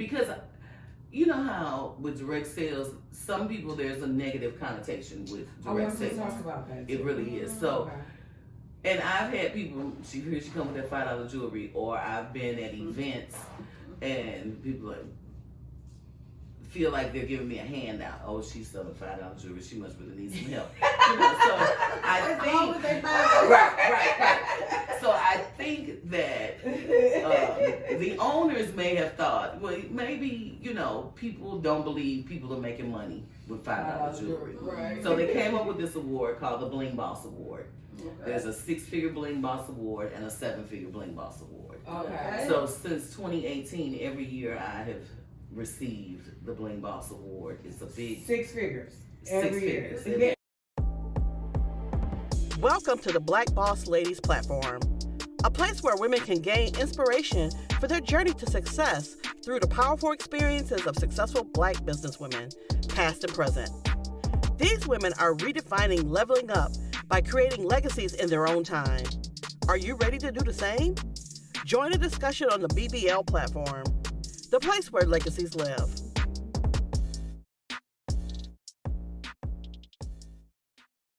because you know how with direct sales, some people there's a negative connotation with direct sales. Talk about that. It really is. So, okay. and I've had people, here she come with that $5 jewelry, or I've been at events and people like feel like they're giving me a handout. Oh, she's selling $5 jewelry. She must really need some help. You know, so I think right. So I think that the owners may have thought, well, maybe people don't believe people are making money with $5 jewelry. Right. So they came up with this award called the Bling Boss Award. Okay. There's a 6-figure Bling Boss Award and a 7-figure Bling Boss Award. Okay. So since 2018, every year I have received the Bling Boss Award. It's a big 6 figures. 6 Every figures. year. Welcome to the Black Boss Ladies platform, a place where women can gain inspiration for their journey to success through the powerful experiences of successful Black businesswomen, past and present. These women are redefining leveling up by creating legacies in their own time. Are you ready to do the same? Join the discussion on the BBL platform, the place where legacies live.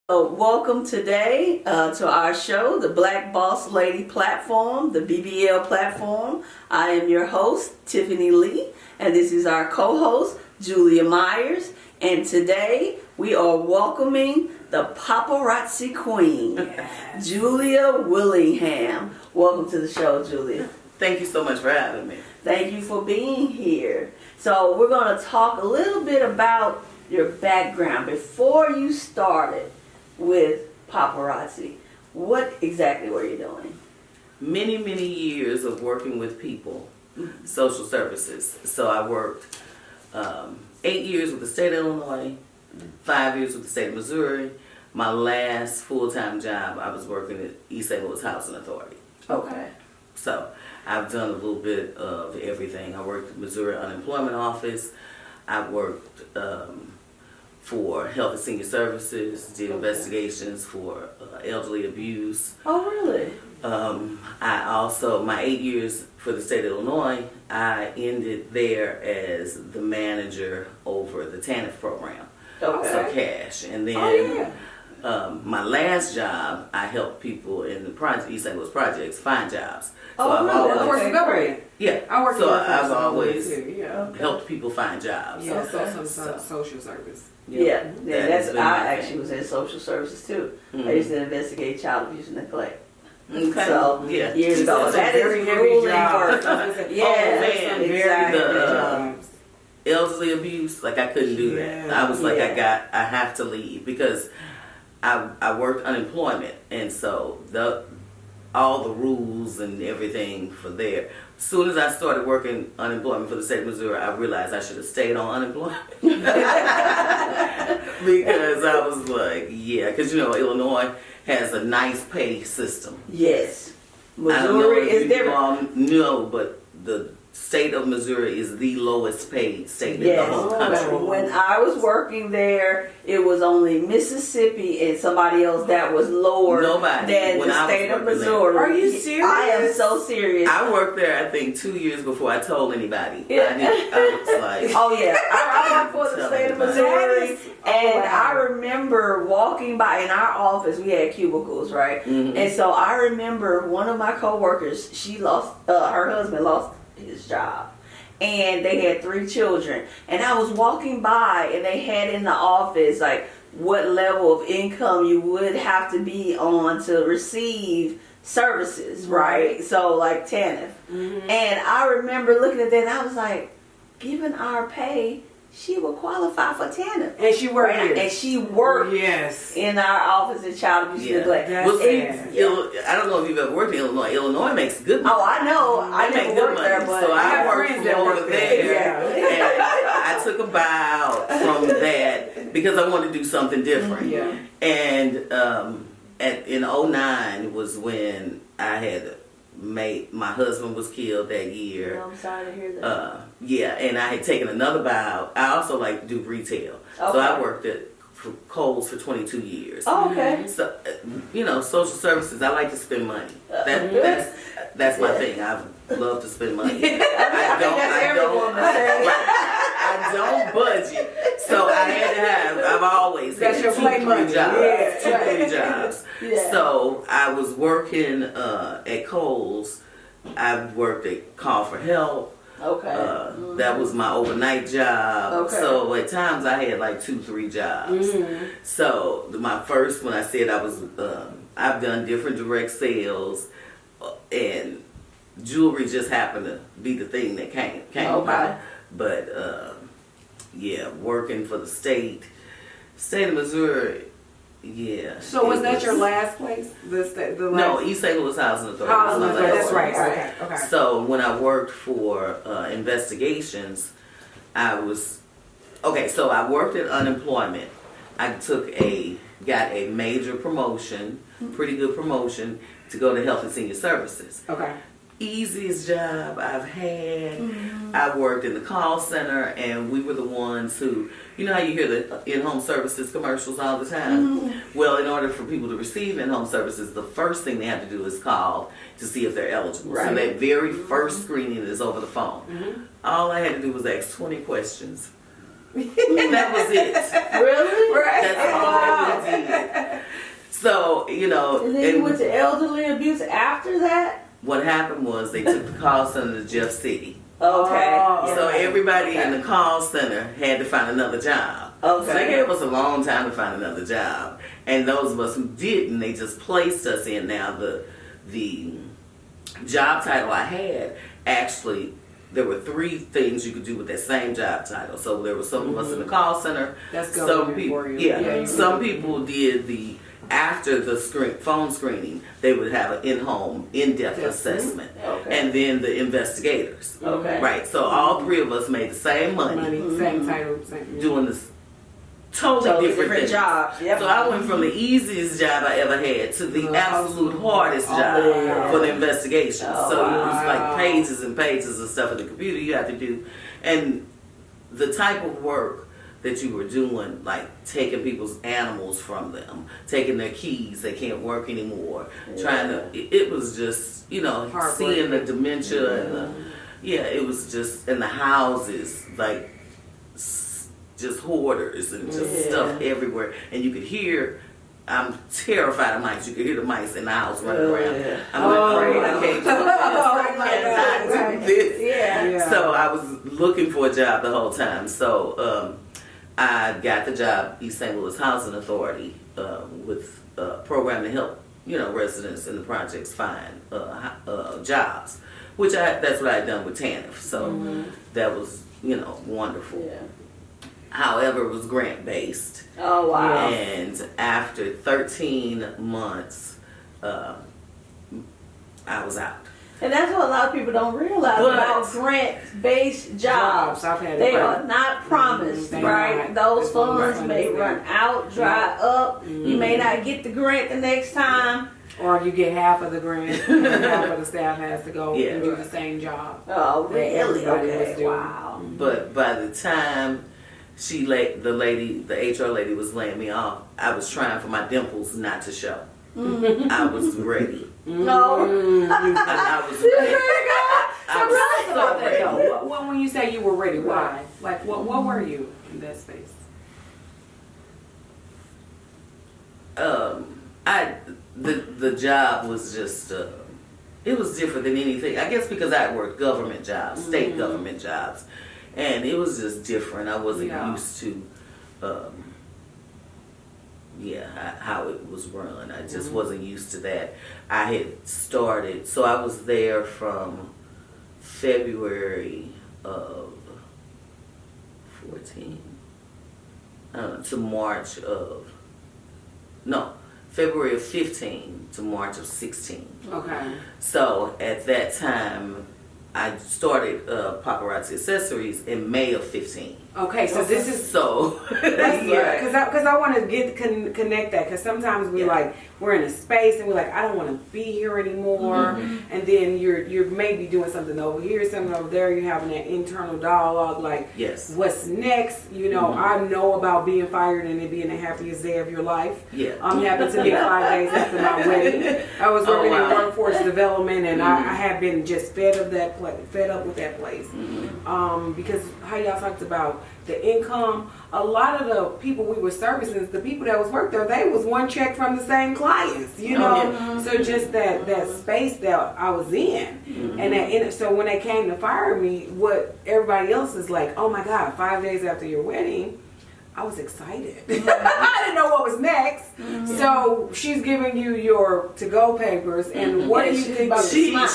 Welcome today to our show, the Black Boss Lady platform, the BBL platform. I am your host, Tiffany Lee, and this is our co-host, Julia Myers. And today we are welcoming the paparazzi queen, yes, Julia Willingham. Welcome to the show, Julia. Thank you so much for having me. Thank you for being here. So we're going to talk a little bit about your background. Before you started with paparazzi, what exactly were you doing? Many years of working with people, social services. So I worked 8 years with the state of Illinois, 5 years with the state of Missouri. My last full-time job, I was working at East St. Louis Housing Authority. Okay. So I've done a little bit of everything. I worked at Missouri Unemployment Office. I worked for Health and Senior Services, did investigations for elderly abuse. Oh, really? I also, my 8 years for the state of Illinois, I ended there as the manager over the TANF program. Okay. So cash. And then my last job, I helped people in the East St. Louis projects find jobs. So I've always, yeah. I work so I've always too, helped people find jobs. Yeah, Okay. so social service. Yeah, that's has been I my actually thing. was in social services too. Mhm. I used to investigate child abuse and neglect. Okay. So Yeah. years ago, That's a that is very heavy grueling job. work. Yeah, man, exactly. jobs. Elderly abuse, like I couldn't do that. Yeah. I was like, Yeah. I have to leave because I worked unemployment, and so all the rules and everything for there. As soon as I started working unemployment for the state of Missouri, I realized I should have stayed on unemployment because I was like, yeah, because Illinois has a nice pay system. Yes, I don't know Missouri if is you different. all know, but the state of Missouri is the lowest paid state in the Yes, whole but country. when I was working there, it was only Mississippi and somebody else that was lower Nobody. than When the I was state of working there. Missouri. Are you serious? I am so serious. I worked there, I think, 2 years before I told anybody. Yeah. I was like, Oh yeah, I worked for the state of Missouri, and wow. I remember walking by in our office. We had cubicles, right? Mhm. And so I remember one of my coworkers. She lost her husband lost his job, and they had 3 children. And I was walking by, and they had in the office like what level of income you would have to be on to receive services, right? So like TANF. Mm-hmm. And I remember looking at that, and I was like, given our pay, she would qualify for TANF. And she worked Right? here. And she worked Yes. in our office in child abuse and neglect. That's well, sad. I don't know if you've ever worked in Illinois. Illinois makes good money. Oh, I know. I They never make good worked money. there, but So I I have worked friends from that over work there. there. And I took a buyout from that because I wanted to do something different. Yeah. And in 2009 was when I had my husband was killed that year. I'm sorry to hear that. Yeah, and I had taken another buyout. I also like to do retail. So Okay. I worked at Kohl's for 22 years. Oh, okay. So, social services, I like to spend money. Good. That's my Yeah. thing. love to spend money. I think that's every woman. I don't budget. So I had to have, I've always That's had your play money. two, jobs. Yeah. 2, 3 jobs. Yeah. So I was working at Kohl's. I worked at Call for Help. Okay. That was my overnight job. Okay. So at times I had like 2, 3 jobs. So my first, when I said I was, I've done different direct sales, and jewelry just happened to be the thing that came about. But yeah, working for the state of Missouri. Yeah. So was that your last place? The last? No, East St. Louis Housing Authority. Oh, was my last that's place. right. Okay. So when I worked for investigations, I was so I worked at unemployment. I got a major promotion, pretty good promotion, to go to Health and Senior Services. Okay. Easiest job I've had. I worked in the call center, and we were the ones who, you know how you hear the in-home services commercials all the time? Well, in order for people to receive in-home services, the first thing they have to do is call to see if they're eligible. Right. So that very first screening is over the phone. All I had to do was ask 20 questions. That was it. Really? That's all I did. So, you know. And then you went to elderly abuse after that? What happened was they took the call center to Jeff City. Okay. Oh, So everybody in the call center had to find another job. Okay. So they gave us a long time to find another job. And those of us who didn't, they just placed us in. Now the job title I had, actually, there were 3 things you could do with that same job title. So there were some of us in the call center. That's some government people, for you. some people did after the phone screening, they would have an in-home, in-depth assessment. Okay. And then the investigators. Okay. Right. So all 3 of us made the same money, Same title, same. doing this totally different things. jobs. Yep. So I went from the easiest job I ever had to the absolute hardest job yeah. for the investigation. Oh, So it was wow. like pages and pages of stuff at the computer you have to do. And the type of work that you were doing, like taking people's animals from them, taking their keys, they can't work anymore, trying to, it was just, you know, seeing the dementia and it was just, and the houses, like, just hoarders and just stuff everywhere. And you could hear, I'm terrified of mice, you could hear the mice in the house running around. I'm afraid I can't do this, I cannot do this. Yeah. So I was looking for a job the whole time. So I got the job, East St. Louis Housing Authority, with a program to help, you know, residents in the projects find jobs, which that's what I had done with TANF. So that was, you know, wonderful. Yeah. However, it was grant based. Oh, wow. And after 13 months, I was out. And that's what a lot of people don't realize about grant-based jobs. I've had They it. are not promised, They right? not. Those That's what funds I'm may saying. run out, dry up. You may not get the grant the next time. Or you get half of the grant, and half of the staff has to go and do the same job. Oh, really? Everybody was Okay, doing. wow. But by the time the HR lady was laying me off, I was trying for my dimples not to show. I was ready. No. I was ready. I was so ready. When you say you were ready, why? Like, what were you in that space? The job was just it was different than anything. I guess because I worked government jobs, state government jobs, and it was just different. I wasn't used to how it was run. I just wasn't used to that. I had started, so I was there from February of 14 to March of February of 15 to March of 16. Okay. So at that time, I started Paparazzi Accessories in May of 15. Okay, so this is so yeah, because I want to connect that, because sometimes we're in a space and we're like, I don't want to be here anymore, and then you're maybe doing something over here, something over there. You're having that internal dialogue, like, what's next? You know, I know about being fired and it being the happiest day of your life. Yeah, happened to me 5 days after my wedding. I was working in workforce development, and I had been just fed up with that place, because how y'all talked about the income, a lot of the people we were servicing, the people that was work there, they was one check from the same clients, you know. So just that space that I was in, and so when they came to fire me, what everybody else is like, oh my God, 5 days after your wedding, I was excited. I didn't know what was next. So she's giving you your to-go papers, and what do you think about she even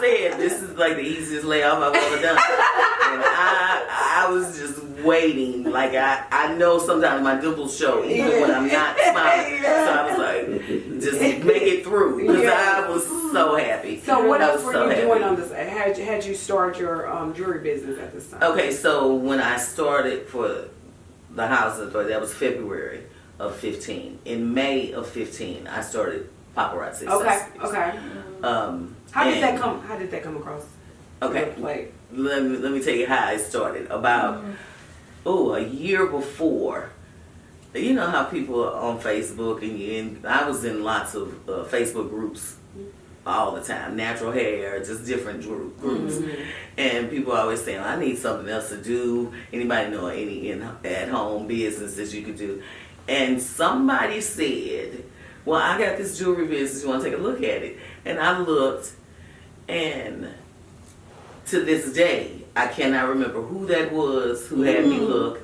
said, this is like the easiest layoff I've ever done. And I was just waiting. Like, I know sometimes my dimples show even when I'm not smiling. So I was like, just make it through. Because I was so happy. So what else were you doing on this? Had you started your jewelry business at this time? Okay, so when I started for the house, that was February of 15. In May of 15, I started Paparazzi. Okay. How did that come across? Okay. Let me tell you how I started. About a year before. You know how people are on Facebook, and I was in lots of Facebook groups all the time. Natural hair, just different groups. And people always saying, I need something else to do. Anybody know any at-home business that you could do? And somebody said, well, I got this jewelry business. You want to take a look at it? And I looked, and to this day, I cannot remember who that was who had me look.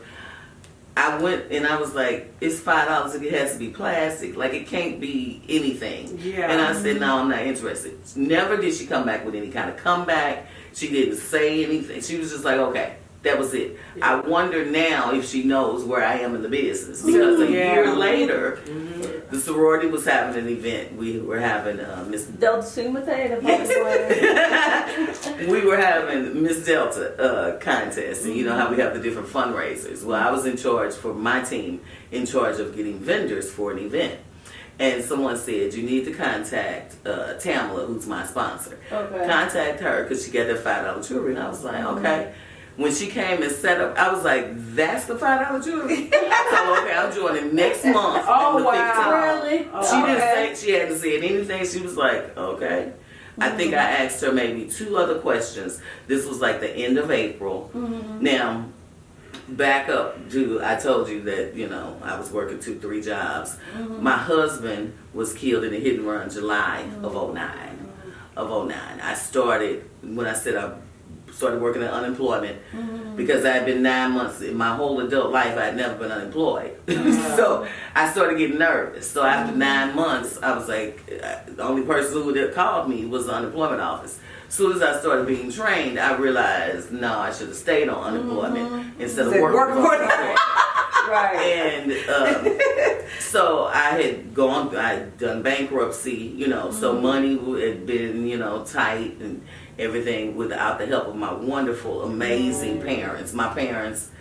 I went and I was like, it's $5. It has to be plastic. Like, it can't be anything. Yeah. And I said, no, I'm not interested. Never did she come back with any kind of comeback. She didn't say anything. She was just like, okay, that was it. Yeah. I wonder now if she knows where I am in the business. Because a year later, the sorority was having an event. We were having Miss Delta Sigma Theta. We were having Miss Delta contest, and you know how we have the different fundraisers. Well, I was in charge for my team, in charge of getting vendors for an event. And someone said, you need to contact Tamala, who's my sponsor. Okay. Contact her because she got that $5 jewelry. And I was like, okay. When she came and set up, I was like, that's the $5 jewelry? So, okay, I'm joining next month. Oh, wow. 15th. Really? She didn't say, she hadn't said anything. She was like, okay. I think I asked her maybe 2 other questions. This was like the end of April. Now, back up to, I told you that, you know, I was working 2-3 jobs. My husband was killed in a hit and run July of 09. I started, when I said I started working at unemployment, because I had been 9 months in my whole adult life, I had never been unemployed. So I started getting nervous. So after 9 months, I was like, the only person who would have called me was the unemployment office. As soon as I started being trained, I realized, no, I should have stayed on unemployment instead of working for unemployment. Right. And so I had done bankruptcy, you know, so money had been, you know, tight and everything without the help of my wonderful, amazing parents. My parents,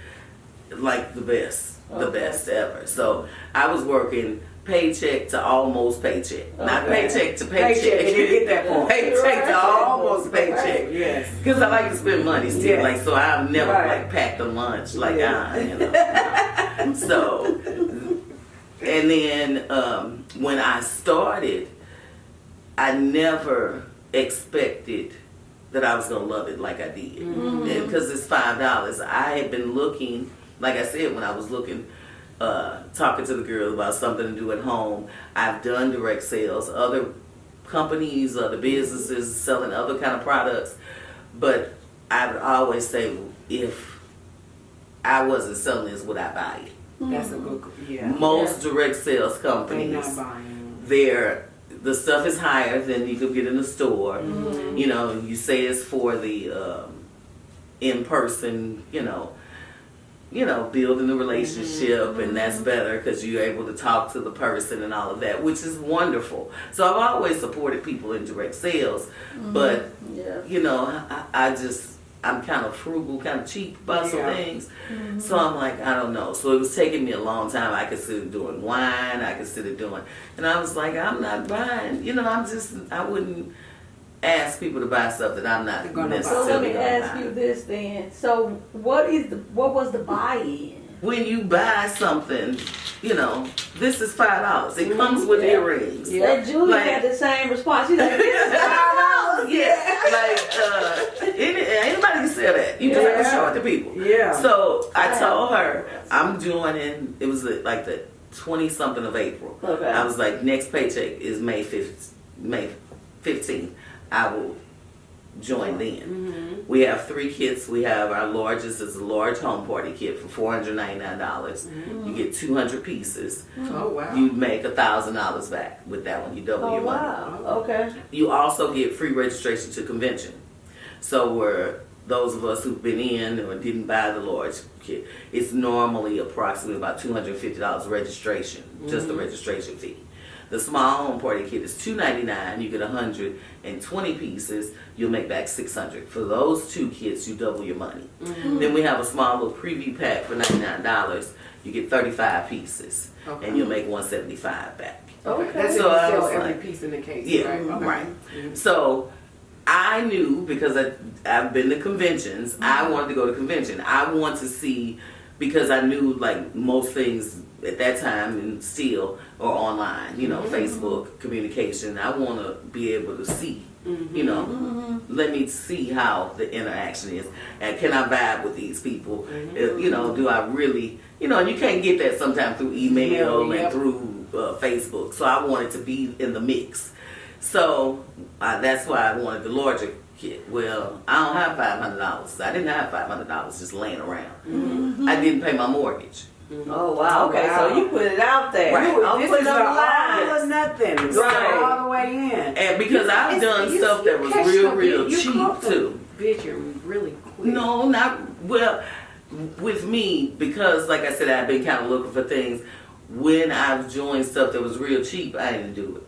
like the best ever. So I was working paycheck to almost paycheck. Not paycheck to paycheck. You didn't get that point. Paycheck to almost paycheck. Yes. Because I like to spend money still. Yes. Like, so I've never like packed a lunch like you know. So, and then when I started, I never expected that I was going to love it like I did. Because it's $5. I had been looking, like I said, when I was looking, talking to the girls about something to do at home. I've done direct sales, other companies, other businesses selling other kind of products. But I would always say, if I wasn't selling this, would I buy it? That's a good, Most direct sales companies, the stuff is higher than you could get in the store. You know, you say it's for the in-person, you know, building a relationship, and that's better because you're able to talk to the person and all of that, which is wonderful. So I've always supported people in direct sales, but I'm kind of frugal, kind of cheap about some things. So I'm like, I don't know. So it was taking me a long time. I considered doing wine. I considered doing, and I was like, I'm not buying. I wouldn't ask people to buy stuff that I'm not necessarily. So let me gonna ask buy. you this then. So what was the buy-in? When you buy something, this is $5. It comes with earrings. That Julia had the same response. She's like, this is $5. Anybody can sell that. You just have to show it to people. Yeah. So I told her I'm joining. It was like the 20-something of April. Okay. I was like, next paycheck is May 15th. I will join then. We have 3 kits. We have our largest is a large home party kit for $499. You get 200 pieces. Oh wow. You make $1,000 back with that one. You double your money. Wow. Okay. You also get free registration to convention. So where those of us who've been in or didn't buy the large kit, it's normally approximately about $250 registration, just the registration fee. The small home party kit is $299. You get 120 pieces. You'll make back $600. For those 2 kits, you double your money. Then we have a small little preview pack for $99. You get 35 pieces, and you'll make $175 back. Okay. That's So if I you sell was every like, piece in the case. Yeah, Right. Okay. right. So I knew, because I've been to conventions, I wanted to go to convention. I want to see, because I knew like most things at that time and still are online, Facebook communication. I want to be able to see, let me see how the interaction is, and can I vibe with these people? Do I really, and you can't get that sometimes through email and through Facebook. So I wanted to be in the mix. So that's why I wanted the larger kit. Well, I don't have $500. I didn't have $500 just laying around. I didn't pay my mortgage. Oh wow. Okay. Wow. So you put it out there. Right. I'm This putting is on the all line. or nothing. It's Right. all the way in. And because I've done stuff that was real cheap too. Bitch, really quick. No, not well. With me, because like I said, I've been kind of looking for things. When I've joined stuff that was real cheap, I didn't do it.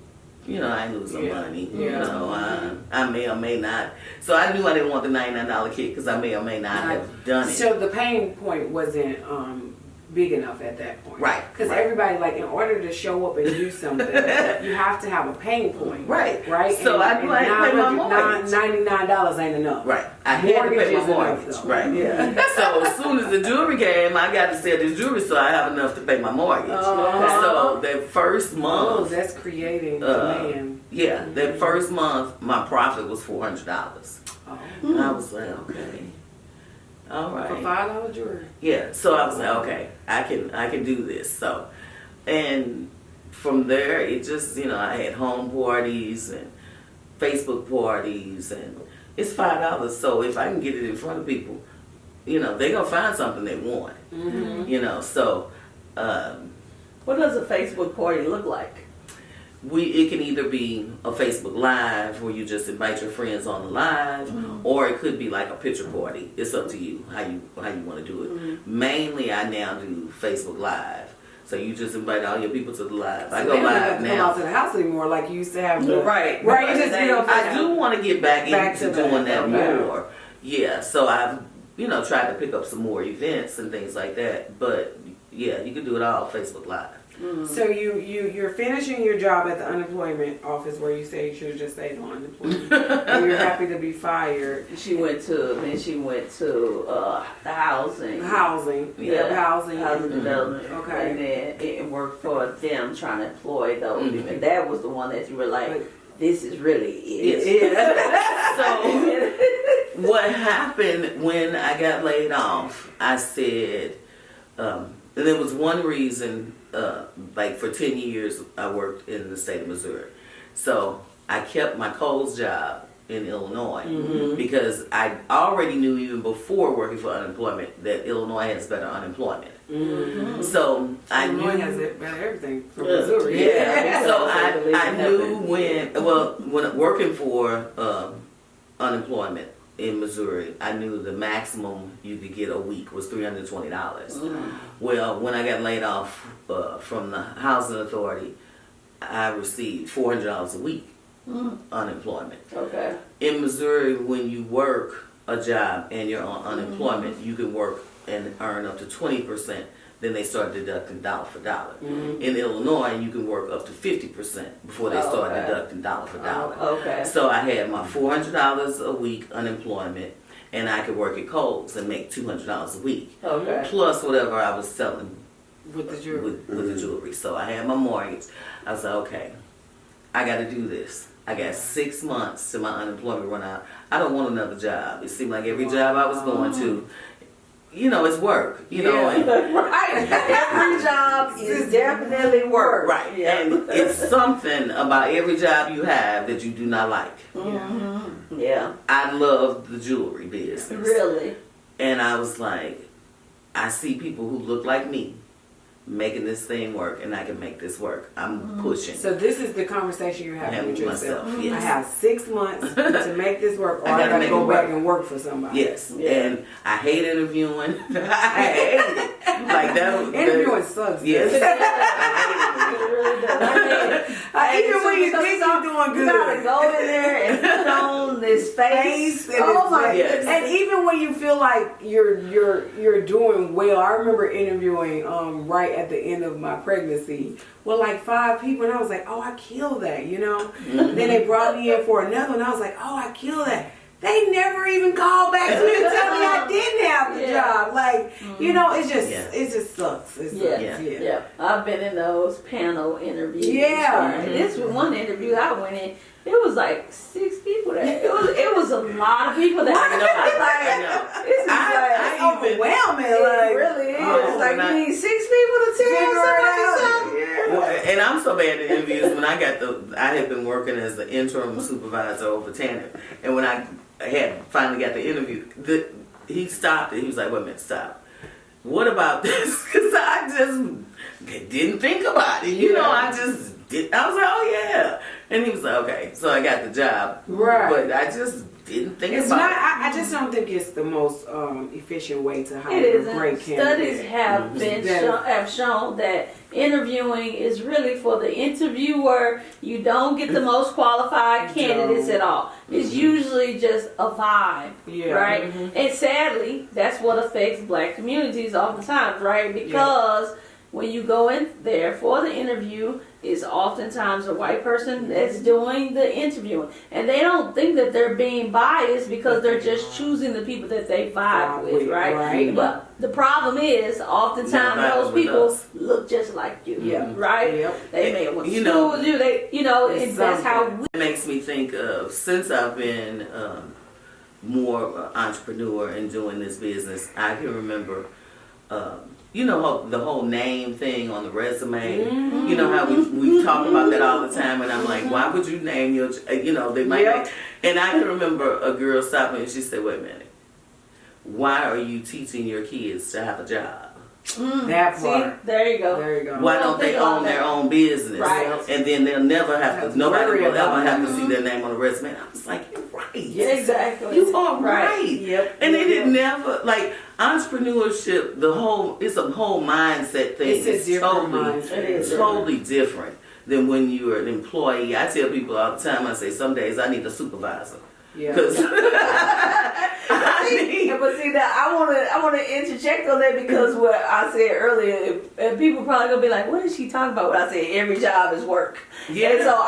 I ain't losing money. I may or may not. So I knew I didn't want the $99 kit because I may or may not have done it. So the pain point wasn't big enough at that point. Right. Because right. everybody, like, in order to show up and do something, you have to have a pain point. Right. Right? So I knew I had to pay my mortgage. $99 ain't enough. Right. I had to pay my is mortgage. enough, though. Right. Yeah. So as soon as the jewelry came, I got to sell this jewelry, so I have enough to pay my mortgage. So that first month. Oh, that's creating demand. Yeah, that first month, my profit was $400. Oh. And I was like, okay. All right. For $5 jewelry. Yeah, so I was like, okay, I can do this. So, and from there, it just, I had home parties and Facebook parties, and it's $5. So if I can get it in front of people, they're gonna find something they want. So. What does a Facebook party look like? It can either be a Facebook Live where you just invite your friends on the live, or it could be like a picture party. It's up to you how you want to do it. Mainly, I now do Facebook Live, so you just invite all your people to the live. I So go they don't have live to come now. out to the house anymore like you used to have to. Right. You just I do want to get back into to doing that. that Okay. more. Yeah, so I've tried to pick up some more events and things like that. But yeah, you can do it all Facebook Live. So you're finishing your job at the unemployment office where you say you should have just stayed on unemployment. And you're happy to be fired. She went to the housing. Housing. Housing. Housing development. Okay. And then it worked for them trying to employ those people. And that was the one that you were like, this is really it. So what happened when I got laid off, I said, and there was one reason, like for 10 years I worked in the state of Missouri. So I kept my Kohl's job in Illinois because I already knew even before working for unemployment that Illinois has better unemployment. So I knew Illinois has it better everything from Missouri. Yeah. So I knew when working for unemployment, in Missouri, I knew the maximum you could get a week was $320. Well, when I got laid off from the housing authority, I received $400 a week unemployment. Okay. In Missouri, when you work a job and you're on unemployment, you can work and earn up to 20%. Then they start deducting dollar for dollar. In Illinois, you can work up to 50% before they start deducting dollar for dollar. Okay. So I had my $400 a week unemployment, and I could work at Kohl's and make $200 a week. Okay. Plus whatever I was selling With the jewelry. with the jewelry. So I had my mortgage. I was like, okay, I got to do this. I got 6 months till my unemployment run out. I don't want another job. It seemed like every job I was going to, you know, it's work. You know, and, Right. Every job is definitely work. right. Yeah. And it's something about every job you have that you do not like. Yeah. I love the jewelry business. Really. And I was like, I see people who look like me making this thing work, and I can make this work. I'm pushing. So this is the conversation you're having with yourself. Myself, yes. I have 6 months to make this work, or I I gotta gotta make go it back work. and work for somebody. Yes, Yeah. and I hate interviewing. I hate it. Like that. Interviewing sucks. Yes. It really does. Even when you think you're doing You good. gotta go in there and put on this face. And Oh it's my like- goodness. And even when you feel like you're doing well, I remember interviewing right at the end of my pregnancy with like 5 people, and I was like, oh, I killed that, you know. Then they brought me in for another, and I was like, oh, I killed that. They never even called back to me and tell me I didn't have the job. Like, you know, it just sucks. It sucks. Yeah. I've been in those panel interviews. Yeah. And this was one interview I went in. It was like 6 people there. It was a lot of people there. I know. This is It's overwhelming. it Like, really is. Oh, Like and I- you need 6 people to tell Figure it out. somebody something. Well, and I'm so bad at interviews. When I had been working as the interim supervisor over Tanner, and when I had finally got the interview, he stopped it. He was like, "Wait a minute, stop. What about this?" Because I just didn't think about it. You know, I just did. I was like, "Oh yeah," and he was like, "Okay." So I got the job, Right. But I just didn't think It's about not. it. I just don't think it's the most efficient way to hire It a isn't. great Studies candidate. have shown that interviewing is really for the interviewer. You don't get the most qualified You candidates don't. at all. It's usually just a vibe, Yeah. right? And sadly, that's what affects black communities oftentimes, right? Because when you go in there for the interview, it's oftentimes a white person that's doing the interviewing. And they don't think that they're being biased because they're just choosing the people that they vibe with, right? Right. But the problem is, oftentimes They're vibing those with people us. look just like you, Yeah. right? Yep. They may have went to You school know, with you, and it's that's how something. It makes me think of, since I've been more of an entrepreneur and doing this business, I can remember, you know, the whole name thing on the resume. You know how we talk about that all the time, and I'm like, why would you name your, you know, they might. Yep. And I can remember a girl stopped me and she said, "Wait a minute, why are you teaching your kids to have a job? That see, part. there you go. There you go. Why don't don't they think about own their that. own business? Right. And then they'll never have That's to, nobody very will ever about have to see their name on the resume." And I was like, "You're right. Exactly. You are right." Right. Yep. And it had never, like, entrepreneurship, it's a whole mindset thing. It's a different mindset. It is totally different than when you're an employee. I tell people all the time, I say, some days I need a supervisor. Yeah. Because But see that I want to interject on that because what I said earlier, and people probably gonna be like, "What is she talking about?" When I said every job is work, Yeah. And so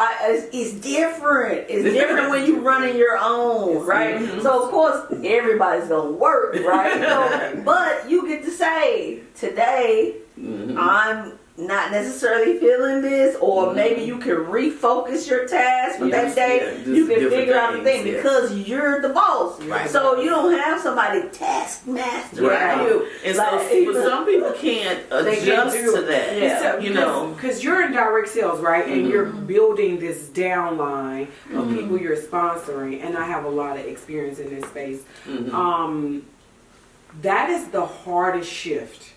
it's different. It's different when you running your own, right? So of course everybody's gonna work, right? So, but you get to say today, I'm not necessarily feeling this, or maybe you can refocus your task for that day. Yeah, You can different figure out the things, thing yeah. because you're the boss. Right. So you don't have somebody taskmaster Right. you. And Like, so some people can't They can't adjust do to it. that. Yeah. You know. Because you're in direct sales, right? And you're building this downline of people you're sponsoring. And I have a lot of experience in this space. That is the hardest shift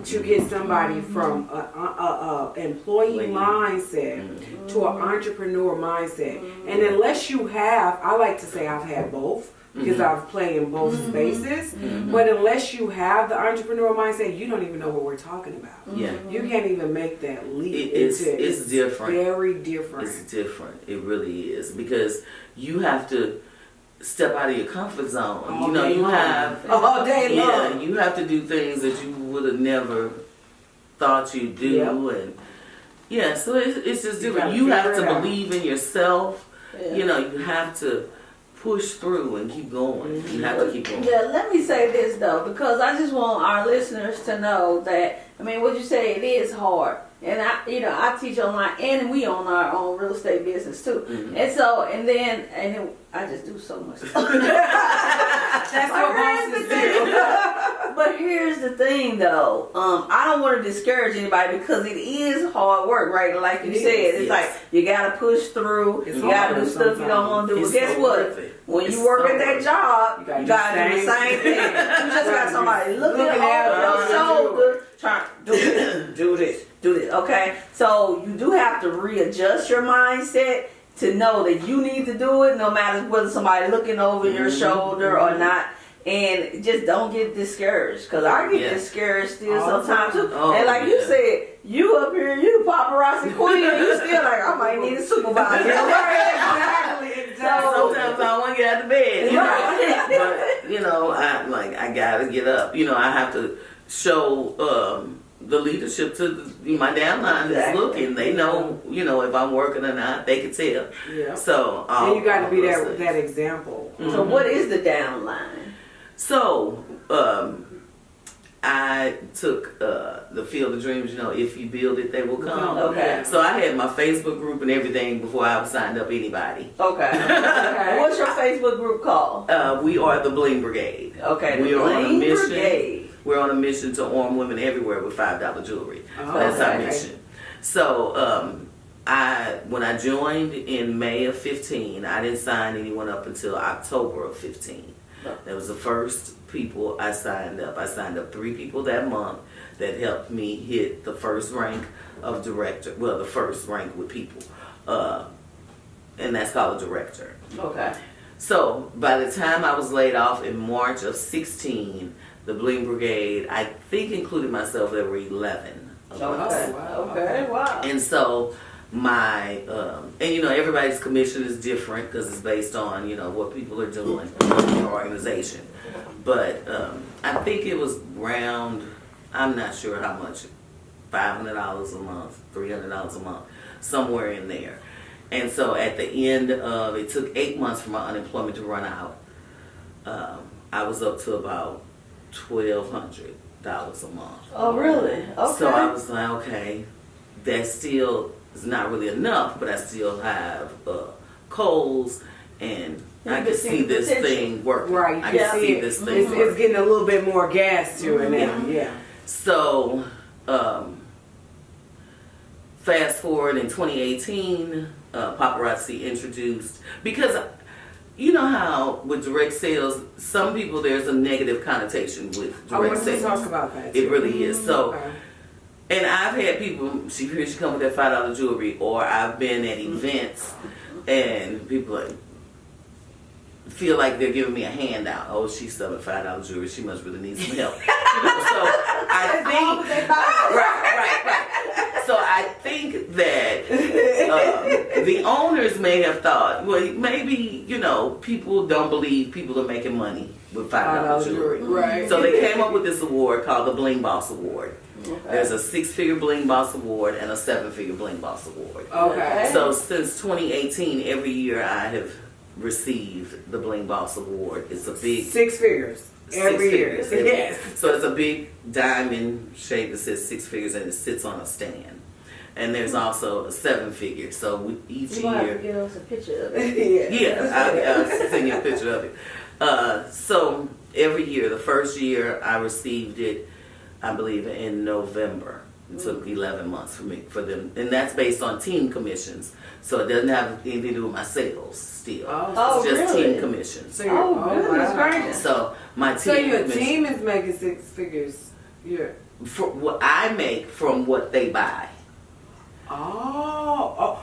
to get somebody from a employee mindset to an entrepreneur mindset. And unless you have, I like to say I've had both. because I've played in both spaces. But unless you have the entrepreneurial mindset, you don't even know what we're talking about. Yeah. You can't even make that leap. It's different. Very different. It's different. It really is, because you have to step out of your comfort zone. All You know, day you long. have All day yeah, long. you have to do things that you would have never thought you'd do, and yeah, so it's just different. gotta You have figure to it out. believe in yourself. Yeah. You know, you have to push through and keep going. You have to keep going. Yeah, let me say this though, because I just want our listeners to know that, I mean, what you say, it is hard. And I teach online, and we own our own real estate business too. And so, and then I just do so much stuff. That's what bosses do. But here's the thing though, I don't want to discourage anybody, because it is hard work, right? Like you said, it's like you gotta push through, It's you gotta do hard stuff you don't want to do. But It's guess so what? worth it. When It's you work so at that worth it. job, You gotta you do gotta do the the same same thing. You just got somebody looking over your shoulder, trying to do this, do this. Okay, so you do have to readjust your mindset to know that you need to do it, no matter whether somebody looking over your shoulder or not. And just don't get discouraged, because I get discouraged still All the sometimes too. Oh, and like you yeah. said, you up here, you the paparazzi queen, and you still like, I might need a supervisor. Exactly. Sometimes I want to get out of bed, you know. But you know, I gotta get up. You know, I have to show the leadership to my downline that's looking. They know, you know, if I'm working or not. They can tell. Yeah. So And you got to all be those that things. example. So what is the downline? So I took the Field of Dreams. You know, if you build it, they will come. Okay. So I had my Facebook group and everything before I signed up anybody. Okay. Okay. What's your Facebook group called? We are the Bling Brigade. Okay, We the are on a Bling mission. Brigade. We're on a mission to arm women everywhere with $5 jewelry. Oh, That's our okay. mission. So when I joined in May of 15, I didn't sign anyone up until October of 15. That was the first people I signed up. I signed up 3 people that month that helped me hit the first rank of director. Well, the first rank with people. And that's called a director. Okay. So by the time I was laid off in March of 16, the Bling Brigade, I think included myself, there were 11 of us. Okay. wow. Okay. Wow. And so my, and you know, everybody's commission is different because it's based on, you know, what people are doing in your organization. But I think it was around, I'm not sure how much, $500 a month, $300 a month, somewhere in there. And so at the end of, it took 8 months for my unemployment to run out. I was up to about $1,200 a month. Oh, really? Okay. So I was like, okay, that still is not really enough, but I still have Kohl's, and I can see this thing working. Right. I You can can see it. this thing It's working. getting a little bit more gas to it now. Yeah. So, fast forward in 2018, Paparazzi introduced, because you know how with direct sales, some people, there's a negative connotation with I direct want to sales. talk about that. It too. really is. So, Okay. and I've had people, here she come with that $5 jewelry, or I've been at events and people like, feel like they're giving me a handout. Oh, she's selling $5 jewelry. She must really need some help. You know, so I think, right. So I think that the owners may have thought, well, maybe, you know, people don't believe people are making money with $5 jewelry. Right. So they came up with this award called the Bling Boss Award. There's a 6-figure Bling Boss Award and a 7-figure Bling Boss Award. Okay. So since 2018, every year I have received the Bling Boss Award. It's a big 6 figures every year. 6 figures. Yes. So it's a big diamond shape that says 6 figures, and it sits on a stand. And there's also a 7-figure. So each You might have to year, give us a picture of it. yeah, I'll send you a picture of it. So every year, the first year I received it, I believe in November. It took 11 months for them, and that's based on team commissions. So it doesn't have anything to do with my sales still. Oh, It's just really? team commissions. So you're, Oh, goodness wow. gracious. So my team So your commission, team is making 6 figures. Yeah. for what I make from what they buy. Oh,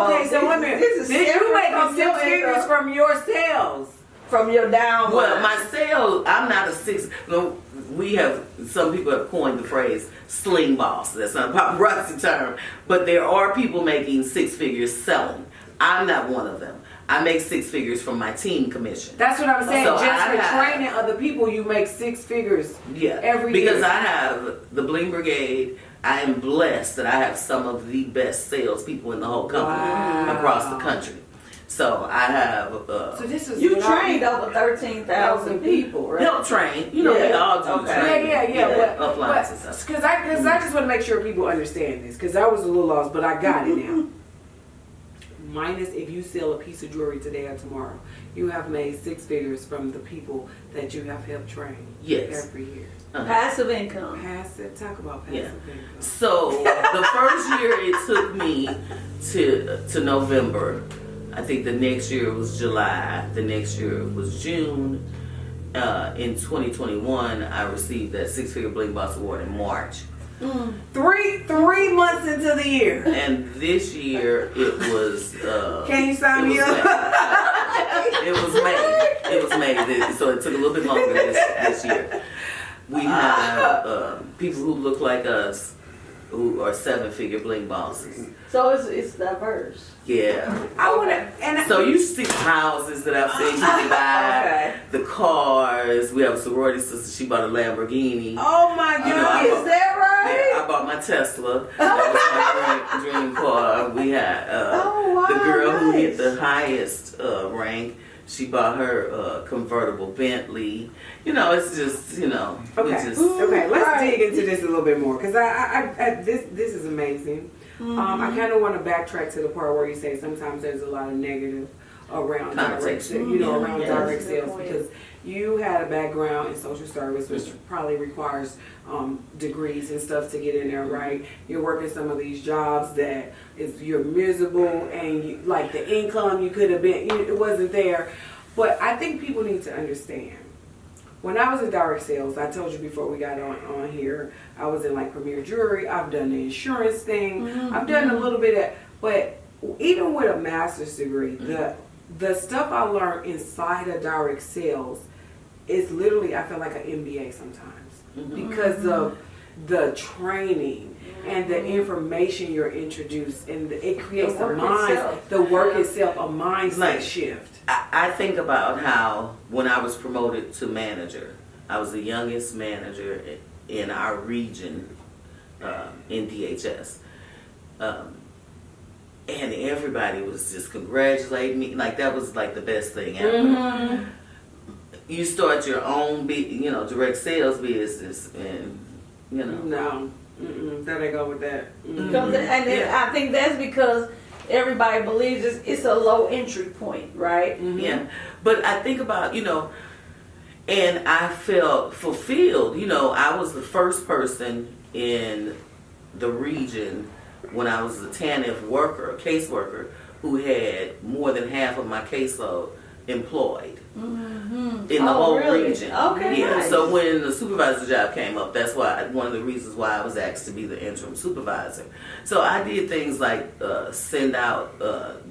okay. So wait a minute. This is Then you separate making from 6 your figures income. from your sales. from your downline? Well, my sales, I'm not a six. No, we have, some people have coined the phrase sling boss. That's not a paparazzi term. But there are people making six figures selling. I'm not one of them. I make six figures from my team commission. That's what I'm saying. So Just for training other people, you make six figures every year. Because I have the Bling Brigade. I am blessed that I have some of the best salespeople in the whole company across the country. So I have. So this is you trained over 13,000 people, right? Help train. You know, we all do training. Yeah. Uplines and stuff. Because I just want to make sure people understand this. Because I was a little lost, but I got it now. Minus if you sell a piece of jewelry today or tomorrow, you have made six figures from the people that you have helped train every year. Passive income. Passive. Talk about passive income. So the first year it took me to November. I think the next year was July. The next year was June. In 2021, I received that six-figure Bling Boss Award in March. 3 months into the year. And this year it was. Can you sign me up? It was May. It was May. So it took a little bit longer this year. We have people who look like us who are seven-figure bling bosses. So it's diverse. Yeah. I wanna, So you see houses that I've seen people buy, the cars. We have a sorority sister. She bought a Lamborghini. oh my God. Is that right? Yeah, I bought my Tesla. That was my dream car. We had the girl who hit the highest rank. She bought her convertible Bentley. You know, it's just, you know. Okay, let's dig into this a little bit more because this is amazing. I kind of want to backtrack to the part where you say sometimes there's a lot of negative around direct sales because you had a background in social service, which probably requires degrees and stuff to get in there, right? You're working some of these jobs that you're miserable and like the income you could have been, it wasn't there. But I think people need to understand. When I was in direct sales, I told you before we got on here, I was in like Premier Jewelry. I've done the insurance thing. I've done a little bit of, but even with a master's degree, the stuff I learned inside of direct sales is literally, I feel like an MBA sometimes because of the training and the information you're introduced, and it creates the work itself, a mindset shift. I think about how when I was promoted to manager, I was the youngest manager in our region in DHS. And everybody was just congratulating me. Like, that was like the best thing ever. You start your own, direct sales business, and, No. That ain't go with that. I think that's because everybody believes it's a low entry point, right? Yeah. But I think about, and I felt fulfilled. I was the first person in the region when I was a TANF worker, a caseworker, who had more than half of my caseload employed in the whole region. Okay, yeah. nice. So when the supervisor job came up, that's why one of the reasons why I was asked to be the interim supervisor. So I did things like send out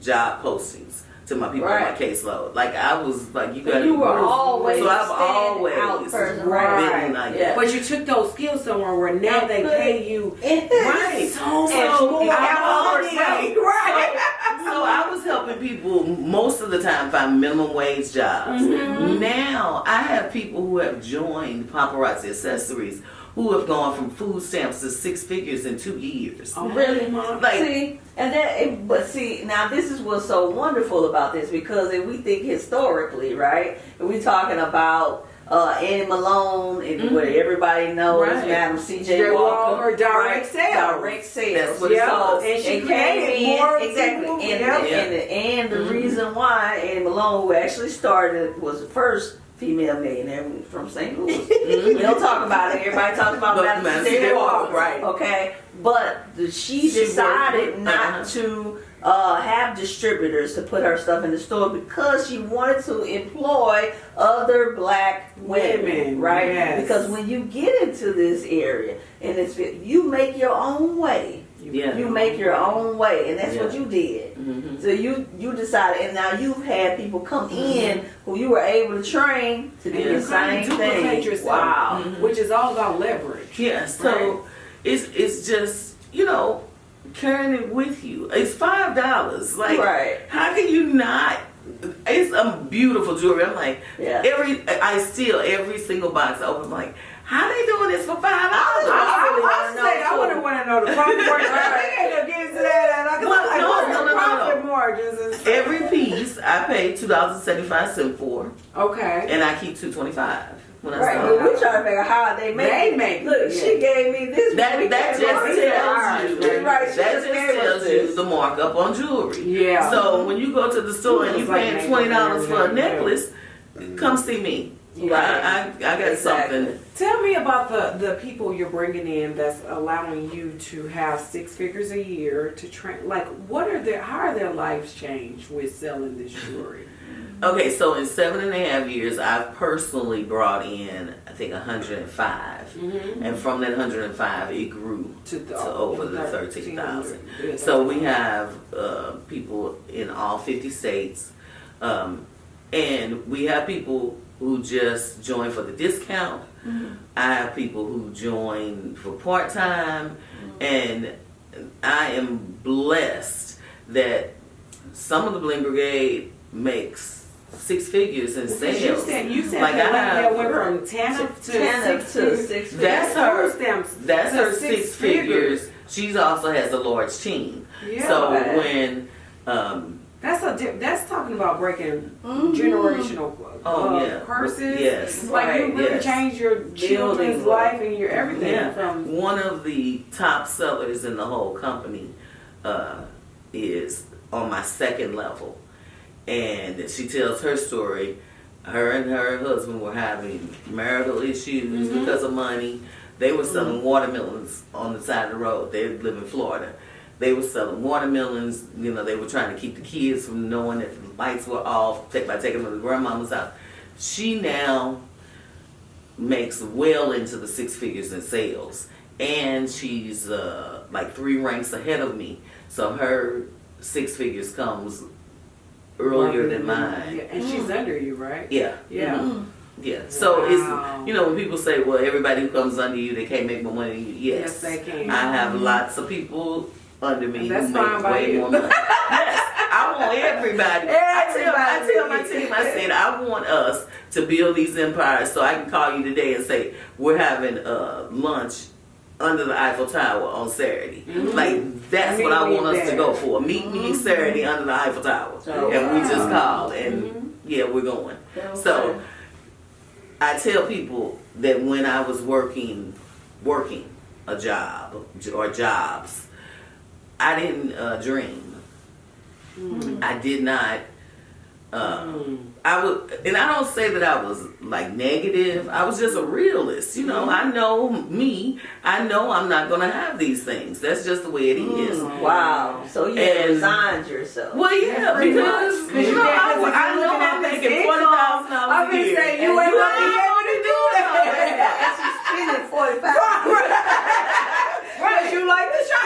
job postings to my people on my caseload. Like, I was like, you were always so I've out always person, been like that. But you took those skills somewhere where now they pay you right so much more. Right. So I was helping people most of the time find minimum wage jobs. Now I have people who have joined Paparazzi Accessories who have gone from food stamps to six figures in 2 years. Oh, really? Like, now this is what's so wonderful about this, because if we think historically, right, and we're talking about Annie Malone, and what everybody knows, Madam C.J. Walker, direct sales. Direct sales. That's what it's called. And she created more people. And the reason why Annie Malone, who actually started, was the first female millionaire from St. Louis. We don't talk about it. Everybody talks about Madam C.J. Walker, right? Okay, but she decided not to have distributors to put her stuff in the store because she wanted to employ other black women, right? Yes. Because when you get into this area and you make your own way. You make your own way, and that's what you did. Mm-hmm. So you decided, and now you've had people come in who you were able to train to do the same thing. Yourself, wow, which is all about leverage. Yeah, so it's just, you know, carrying it with you. It's $5. Like, how can you not? It's a beautiful jewelry. I'm like, every single box I open, I'm like, how they doing this for $5? I wouldn't want to know the profit margins. I ain't gonna get into that. No. Margins and stuff. Every piece I pay $2.75 for. Okay. And I keep $2.25 when I right, start. but we're trying to figure out how they make it. Look, she gave me this. That just tells you the markup on jewelry. Yeah. So when you go to the store and you're paying $20 for a necklace, come see me. I got something. Tell me about the people you're bringing in that's allowing you to have 6 figures a year to train. Like, how are their lives changed with selling this jewelry? Okay, so in 7.5 years, I've personally brought in, I think, 105, and from that 105, it grew to over the 13,000. So we have people in all 50 states, and we have people who just join for the discount. I have people who join for part-time, and I am blessed that some of the Bling Brigade makes 6 figures in sales. You said like that went from 10 to 6 figures. That's her 6 figures. She also has a large team. Yeah. So when that's talking about breaking generational curses. Yes. Like you really change your children's life and your everything. Yeah. From one of the top sellers in the whole company is on my second level, and she tells her story. Her and her husband were having marital issues because of money. They were selling watermelons on the side of the road. They live in Florida. They were selling watermelons. You know, they were trying to keep the kids from knowing that the lights were off by taking them to grandmama's house. She now makes well into the 6 figures in sales, and she's like 3 ranks ahead of me. So her 6 figures comes earlier than mine. Yeah. And she's under you, right? Yeah. Yeah. Mm-hmm. Yeah. So it's, you know, when people say, well, everybody who comes under you, they can't make more money than you. Yes, they can. I have lots of people under me who make way more money. Yes, I want everybody. I tell my team, I said, I want us to build these empires so I can call you today and say, we're having lunch under the Eiffel Tower on Saturday. Like, that's what I want us to go for. Meet me Saturday under the Eiffel Tower. And we just called, and we're going. So I tell people that when I was working a job or jobs, I didn't dream. I did not. I would, and I don't say that I was like negative. I was just a realist. You know, I know me. I know I'm not going to have these things. That's just the way it is. Wow. So you resigned yourself. Well, yeah, because you know, I know I'm making $40,000 I'm a year. Say you ain't going to be able to do that. And she's spending $45. Right, you like the shop.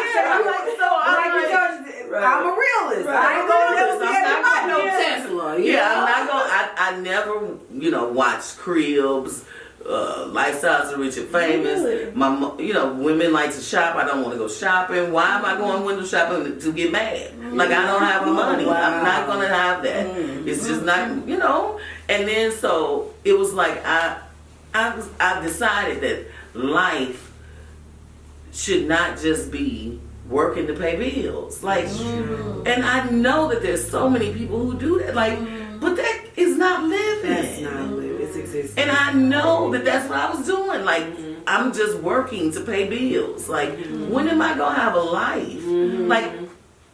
I'm a realist. I ain't gonna never be able to buy no Tesla. I'm not gonna. I never, you know, watch cribs, Lifestyles of Rich and Famous. Really? Women like to shop. I don't want to go shopping. Why am I going window shopping to get mad? Like, I don't have the money. Wow. I'm not gonna have that. It's just not, you know. And then so it was like I decided that life should not just be working to pay bills. Like, and I know that there's so many people who do that. Like, but that is not living. That's not living. It's existing. And I know that that's what I was doing. Like, I'm just working to pay bills. Like, when am I going to have a life? Like,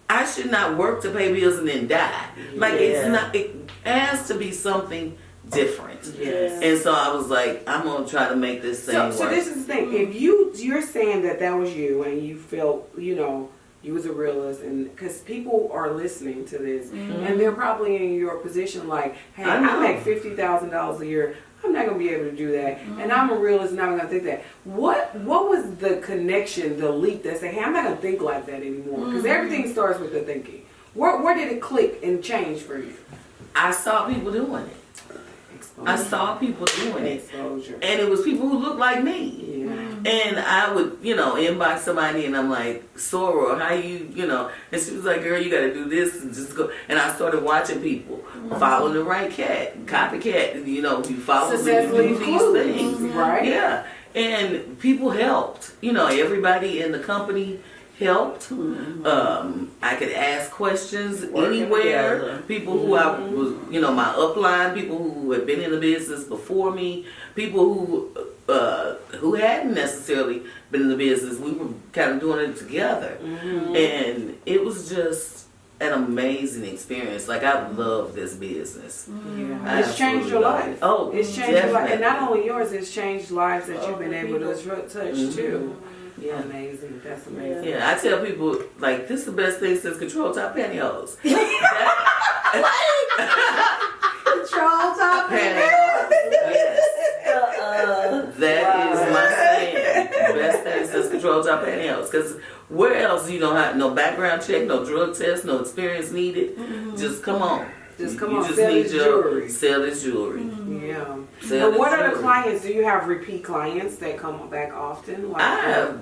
I should not work to pay bills and then die. Like, it's not, it has to be something different. Yes. And so I was like, I'm going to try to make this thing work. So this is the thing. If you're saying that was you and you felt, you know, You was a realist, and because people are listening to this, and they're probably in your position like, hey, I make $50,000 a year. I'm not gonna be able to do that, and I'm a realist, and I'm gonna think that. What was the connection, the leap that say, hey, I'm not gonna think like that anymore? Because everything starts with the thinking. Where did it click and change for you? I saw people doing it. Exposure. I saw people doing it. Exposure. And it was people who looked like me. Yeah. And I would, inbox somebody and I'm like, Sora, how you, and she was like, girl, you got to do this and just go. And I started watching people follow the right cat, copycat, you follow Successfully these things. Right? Yeah. And people helped. Everybody in the company helped. I could ask questions anywhere. Together. People who I was, my upline, people who had been in the business before me, people who hadn't necessarily been in the business. We were kind of doing it together, and it was just an amazing experience. Like, I love this business. Yeah. It's changed your life. Oh, it's changed your life, and not only yours. It's changed lives that you've been able to touch too. Yeah. Amazing. That's amazing. Yeah, I tell people, like, this is the best thing since control top pantyhose. Control top Pantyhose. Yes. That is my thing. Best thing since control top pantyhose. Because where else you don't have no background check, no drug test, no experience needed. Just come on. Just come you on. just Sell need this your jewelry. sell this jewelry. Yeah. Sell But what this are the jewelry. clients? Do you have repeat clients that come back often? Like, I have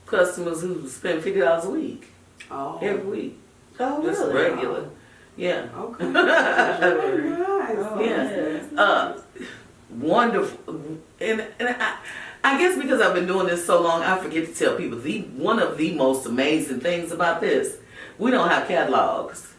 customers who spend $50 a week. Oh. Every week. Oh, Just really? regular. Yeah. Okay. Very nice. Oh, Yeah. Wonderful. And I guess because I've been doing this so long, I forget to tell people one of the most amazing things about this, we don't have catalogs.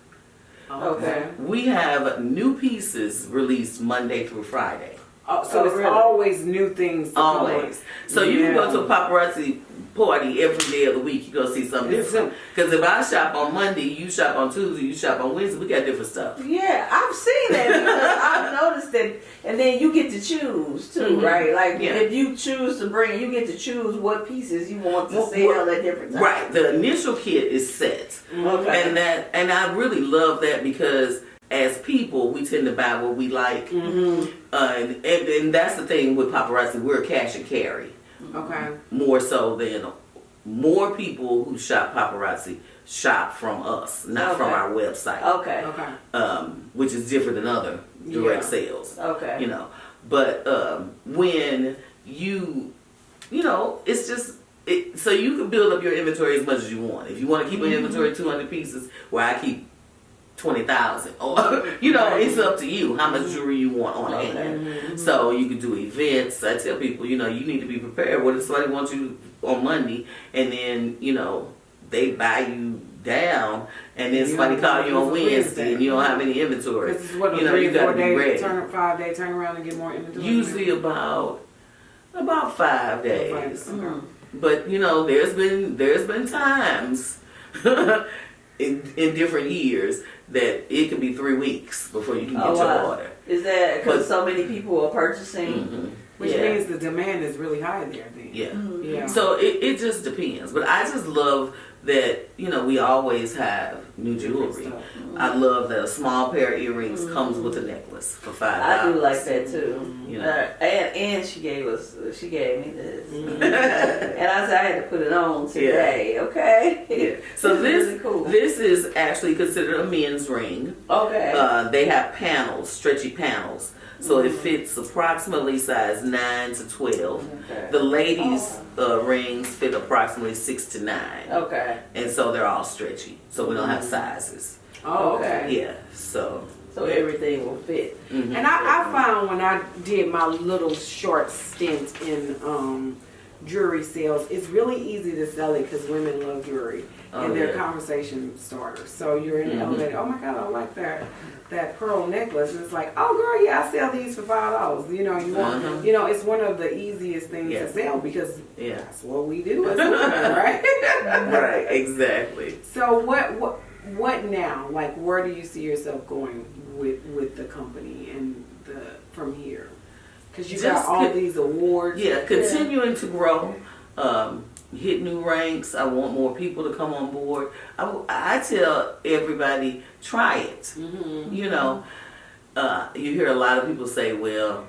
Okay. We have new pieces released Monday through Friday. So it's really? always new things. To come Always. So you can go to a paparazzi party every day of the week. You go see something different. Because if I shop on Monday, you shop on Tuesday, you shop on Wednesday, we got different stuff. Yeah, I've seen that because I've noticed that, and then you get to choose too, right? Like if you choose to bring, you get to choose what pieces you want to sell at different times. Right. The initial kit is set. Okay. And I really love that because as people, we tend to buy what we like. And that's the thing with paparazzi, we're cash and carry. Okay. More so than more people who shop paparazzi shop from us, not from our website. Okay. Okay. Which is different than other direct sales. Okay. But when it's just so you can build up your inventory as much as you want. If you want to keep an inventory of 200 pieces, where I keep 20,000, or it's up to you how much jewelry you want on hand. So you can do events. I tell people, you need to be prepared. What if somebody wants you on Monday, and then they buy you down, and then somebody call you on Wednesday, and you don't have any inventory. Because it's what a you got to be ready. 5 day turnaround and get more inventory. Usually about 5 days. Okay. But there's been times in different years that it could be 3 weeks before you can get your order. Is that because so many people are purchasing? Which means the demand is really high there then. Yeah. So it just depends. But I just love that, we always have new jewelry. I love that a small pair of earrings comes with a necklace for $5. I do like that too. And she gave me this. And I said I had to put it on today, okay? Yeah. So this really cool. This is actually considered a men's ring. Okay. They have panels, stretchy panels. So it fits approximately size 9 to 12. Okay. The ladies' rings fit approximately 6 to 9. Okay. And so they're all stretchy. So we don't have sizes. Oh, okay. Yeah. So everything will fit. And I found when I did my little short stint in jewelry sales, it's really easy to sell it because women love jewelry. And they're conversation starters. So you're in the elevator, oh my God, I like that pearl necklace. And it's like, oh girl, yeah, I sell these for $5. You want, it's one of the easiest things to sell because that's what we do as women, right? Right, exactly. So what now? Like, where do you see yourself going with the company and from here? Because you got all these awards. Yeah, continuing to grow. hit new ranks. I want more people to come on board. I tell everybody, try it. You know, you hear a lot of people say, well,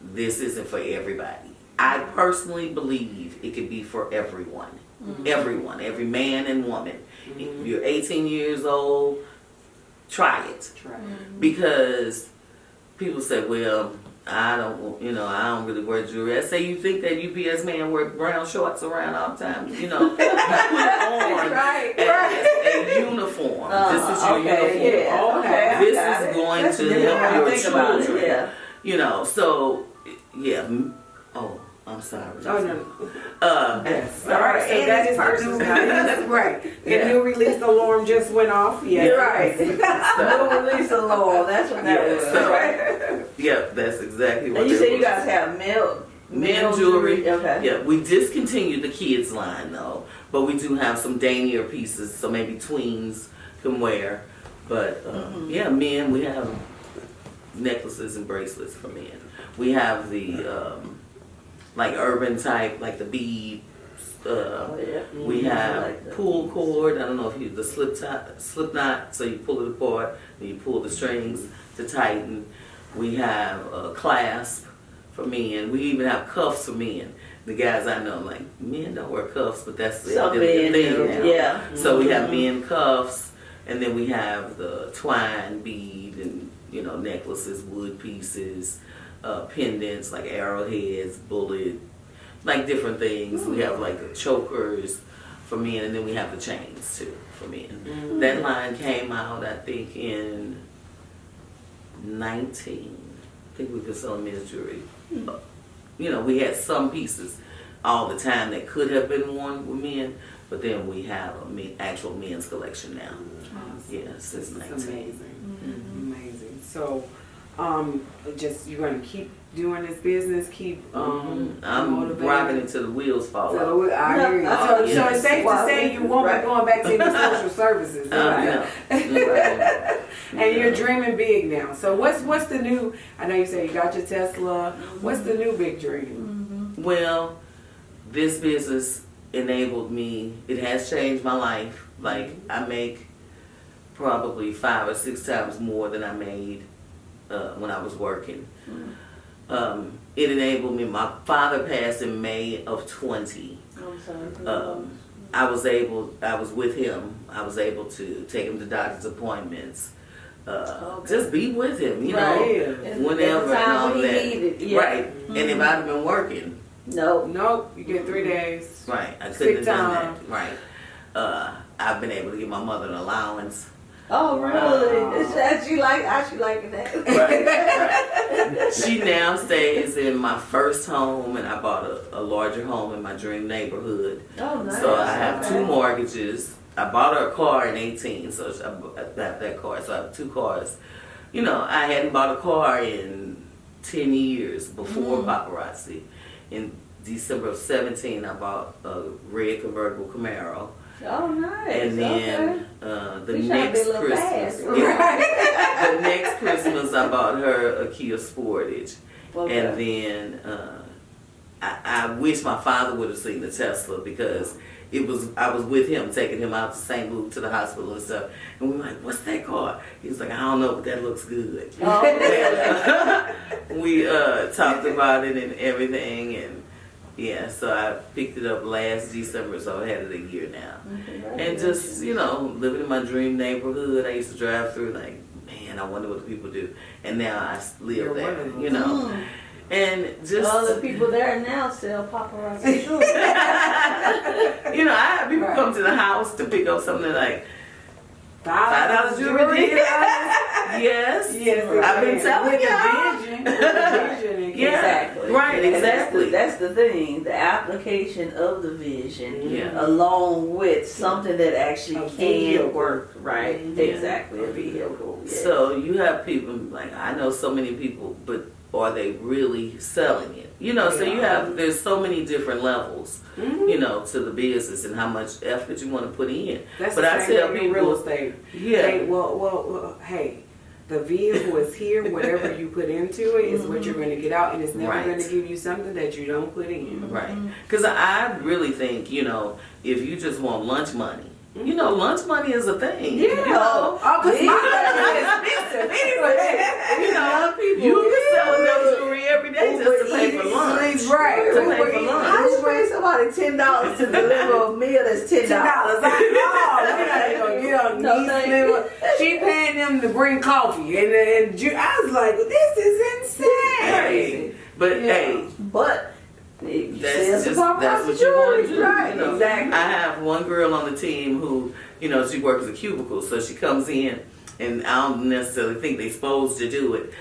this isn't for everybody. I personally believe it could be for everyone. Everyone, every man and woman. If you're 18 years old, try it. Because people say, well, I don't really wear jewelry. I say, you think that UPS man wear brown shorts around all the time? You know, you put it on as a uniform. This is your uniform. This is going to help your children. You know, so yeah. Oh, I'm sorry. Oh no. Yes. All right. So that is the new. That's right. The new release alarm just went off. Yeah. You're right. New release alarm. That's what that was. So, Right. yeah, that's exactly what. And you that say you was. guys have Men jewelry. Okay. Yeah, we discontinued the kids line though, but we do have some daintier pieces, so maybe tweens can wear. But yeah, men, we have necklaces and bracelets for men. We have the like urban type, like the bead. We have like pull cord. I don't know if you the slip knot, so you pull it apart and you pull the strings to tighten. We have a clasp for men. We even have cuffs for men. The guys I know, like, men don't wear cuffs, but that's the Some thing men do, now. yeah. So we have men cuffs, and then we have the twine bead and necklaces, wood pieces, pendants like arrowheads, bullet, like different things. We have like the chokers for men, and then we have the chains too for men. That line came out, I think, in 19. I think we could sell men's jewelry. We had some pieces all the time that could have been worn with men, but then we have actual men's collection now. Yes, since 19. Amazing. So, just you're gonna keep doing this business, keep I'm motivating. rocking until the wheels fall off. So I hear you. So it's safe to say you won't be going back to any social services. No. And you're dreaming big now. So what's the new? I know you say you got your Tesla. What's the new big dream? Well, this business enabled me. It has changed my life. Like, I make probably 5 or 6 times more than I made when I was working. It enabled me. My father passed in May of 20. I was with him. I was able to take him to doctor's appointments. Just be with him, whenever and all that. Right. And if I'd have been working. Nope. You get 3 days. Right. I couldn't have done that. Right. I've been able to give my mother an allowance. Oh, really? She like that. Right. She now stays in my first home, and I bought a larger home in my dream neighborhood. Oh, nice. So I have 2 mortgages. I bought her a car in 18, so I have that car. So I have 2 cars. I hadn't bought a car in 10 years before Paparazzi. In December of 17, I bought a red convertible Camaro. Oh, nice. And then the next Christmas, the next Christmas, I bought her a Kia Sportage. Okay. And then I wish my father would have seen the Tesla, because I was with him, taking him out to St. Luke to the hospital and stuff. And we were like, what's that car? He was like, I don't know, but that looks good. Oh. And, we talked about it and everything, and yeah, so I picked it up last December, so I had it a year now. And just, living in my dream neighborhood, I used to drive through like, man, I wonder what the people do. And now I live there, And just all the people there now sell paparazzi jewelry. I have people come to the house to pick up something like $5 jewelry. Yes. I've been telling you. Exactly. Right. Exactly. That's the thing. The application of the vision, along with something that actually can work. Right. Exactly. A vehicle. Yes. So you have people like, I know so many people, but are they really selling it? So there's so many different levels, to the business and how much effort you want to put in. That's but the I same tell thing people, in real estate. Yeah. Hey, well, hey, the vehicle is here. Whatever you put into it is what you're going to get out, and it's never Right. going to give you something that you don't put in. Right. Because I really think, if you just want lunch money, lunch money is a thing. Yeah. Because my lunch is expensive anyway. You can sell enough jewelry every day just to pay for lunch. Right. To pay for lunch. How you pay somebody $10 to deliver a meal that's $10? She paying them to bring coffee, and I was like, this is insane. Hey, but hey, But that's what you want to do. Right, exactly. I have one girl on the team who, she works a cubicle, so she comes in, and I don't necessarily think they're supposed to do it,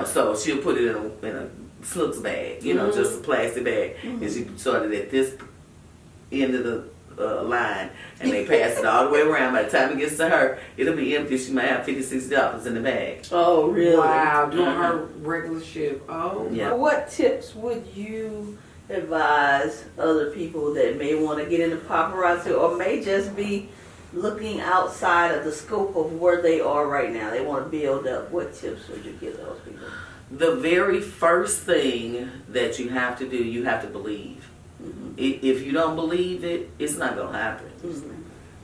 so she'll put it in a Snooks bag, just a plastic bag, and she started at this end of the line, and they pass it all the way around. By the time it gets to her, it'll be empty. She might have $56 in the bag. Oh, really? Wow, doing her regular shift. Oh, Yeah. What tips would you advise other people that may want to get into paparazzi or may just be looking outside of the scope of where they are right now? They want to build up. What tips would you give those people? The very first thing that you have to do, you have to believe. If you don't believe it, it's not going to happen.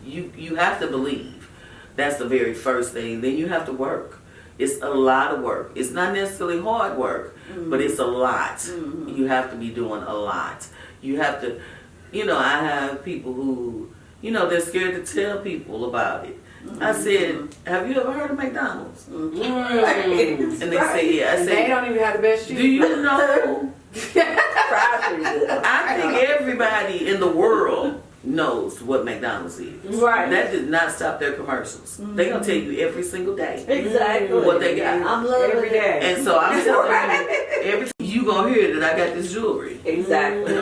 You have to believe. That's the very first thing. Then you have to work. It's a lot of work. It's not necessarily hard work, but it's a lot. You have to be doing a lot. You have to, I have people who, they're scared to tell people about it. I said, have you ever heard of McDonald's? And they say, yeah. I And said, they don't even have the best shoes. do you know? I think everybody in the world knows what McDonald's is. Right. That did not stop their commercials. They're going to tell you every single day Exactly. what they got. I'm loving Every day. And so I'm telling you, every time you going to hear that I got this jewelry. Exactly.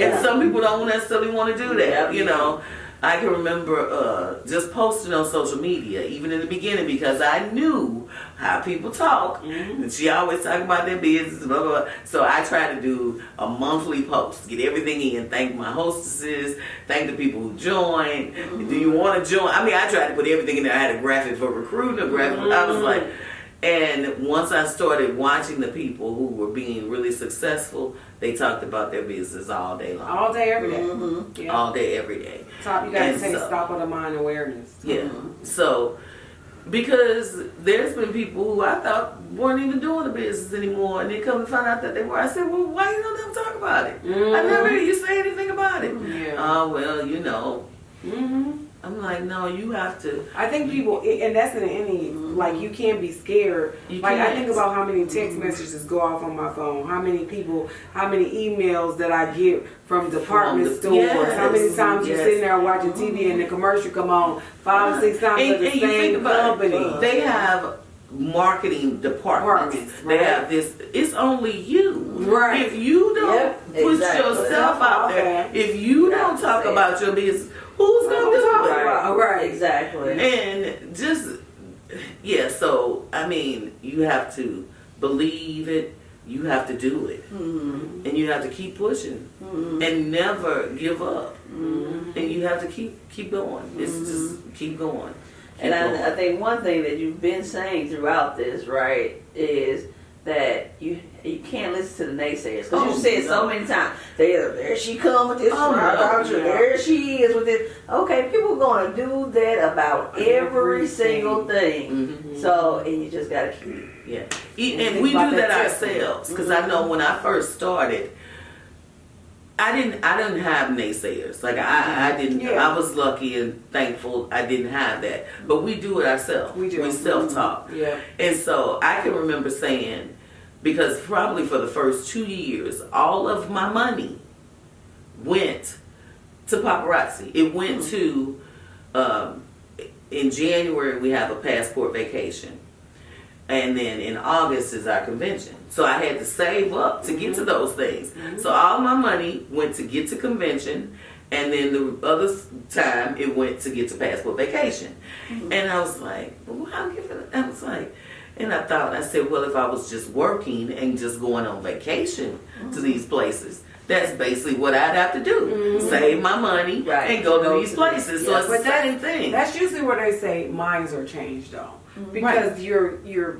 And some people don't necessarily want to do that, Yep. I can remember just posting on social media, even in the beginning, because I knew how people talk. And she always talking about their business, blah, blah, blah. So I try to do a monthly post, get everything in, thank my hostesses, thank the people who joined. Do you want to join? I mean, I tried to put everything in there. I had a graphic for recruiting, a graphic. I was like, and once I started watching the people who were being really successful, they talked about their business all day long. All day, every day. Yeah. All day, every day. Top, you got to And take so- stock of the mind awareness. Yeah. So, because there's been people who I thought weren't even doing the business anymore, and they come to find out that they were. I said, well, why you don't ever talk about it? I never hear you say anything about it. Yeah. Well, I'm like, no, you have to. I think people, and that's in any, like, you can't be scared. You Like, I can't. think about how many text messages go off on my phone, how many people, how many emails that I get from department the- stores, yes, how many times you're yes. sitting there watching TV and the commercial come on 5 or 6 times And of the you think same about it, company. they have marketing departments. They right. have this. It's only you. Right. If you don't Yep, put exactly. yourself out there, if you don't talk about your business, who's gonna do it? Right. Exactly. And just so I mean, you have to believe it. You have to do it, and you have to keep pushing, and never give up. And you have to keep going. It's just keep going. And I think one thing that you've been saying throughout this, right, is that you can't listen to the naysayers. Because you said so many times, there she come with this, there she is with this. Okay, people are going to do that about every single thing. So, and you just got to keep. Yeah, and we do that ourselves. Because I know when I first started, I didn't have naysayers. Like I didn't. Yeah. I was lucky and thankful I didn't have that. But we do it ourselves. We do. We self-talk. Yeah. And so I can remember saying, because probably for the first 2 years, all of my money went to paparazzi. It went to, in January we have a passport vacation. And then in August is our convention. So I had to save up to get to those things. So all my money went to get to convention. And then the other time it went to get to passport vacation. And I was like, well, how give it? I was like, and I said, well, if I was just working and just going on vacation to these places, that's basically what I'd have to do. Save my money and go to these places. So it's the same thing. That's usually where they say minds are changed, though. because you're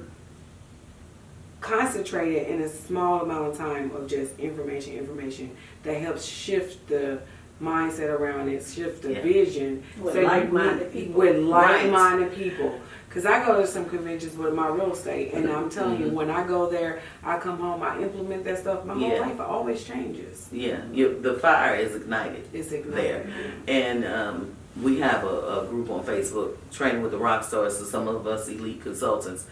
concentrated in a small amount of time of just information that helps shift the mindset around it, shift the vision. With like-minded people. With like-minded people. Because I go to some conventions with my real estate, and I'm telling you, when I go there, I come home, I implement that stuff, my whole life always changes. Yeah, the fire is ignited. It's ignited. There. And we have a group on Facebook, Training with the Rock Stars, so some of us elite consultants